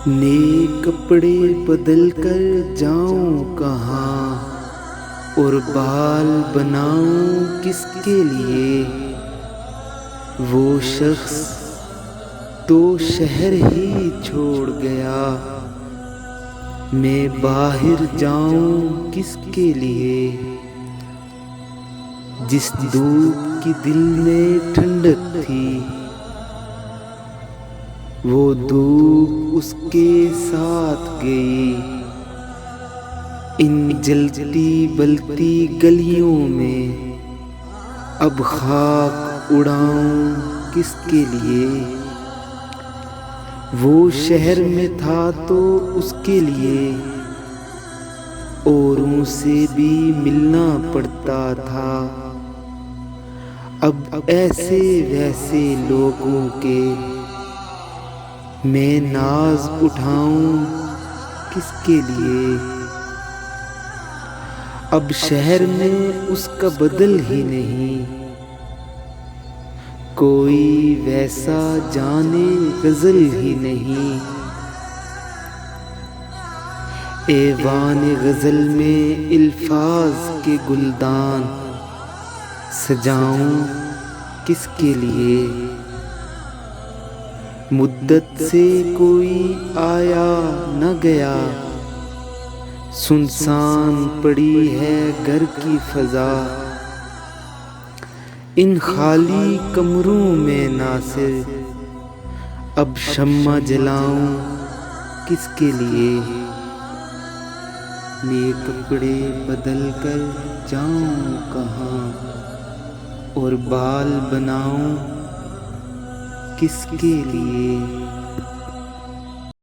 نئے کپڑے بدل کر جاؤں کہاں اور بال بناؤں کس کے لیے؟ وہ شخص تو شہر ہی چھوڑ گیا، میں باہر جاؤں کس کے لیے؟ جس دھوپ کی دل میں ٹھنڈک تھی وہ دھوپ اس کے ساتھ گئی، ان جلتی بلتی گلیوں میں اب خاک اڑاؤں کس کے لیے؟ وہ شہر میں تھا تو اس کے لیے اوروں سے بھی ملنا پڑتا تھا، اب ایسے ویسے لوگوں کے میں ناز اٹھاؤں کس کے لیے؟ اب شہر میں اس کا بدل ہی نہیں، کوئی ویسا جانے غزل ہی نہیں، ایوان غزل میں الفاظ کے گلدان سجاؤں کس کے لیے؟ مدت سے کوئی آیا نہ گیا، سنسان پڑی ہے گھر کی فضا، ان خالی کمروں میں ناصر اب شمع جلاؤں کس کے لیے؟ نئے کپڑے بدل کر جاؤں کہاں اور بال بناؤں کس کے لیے؟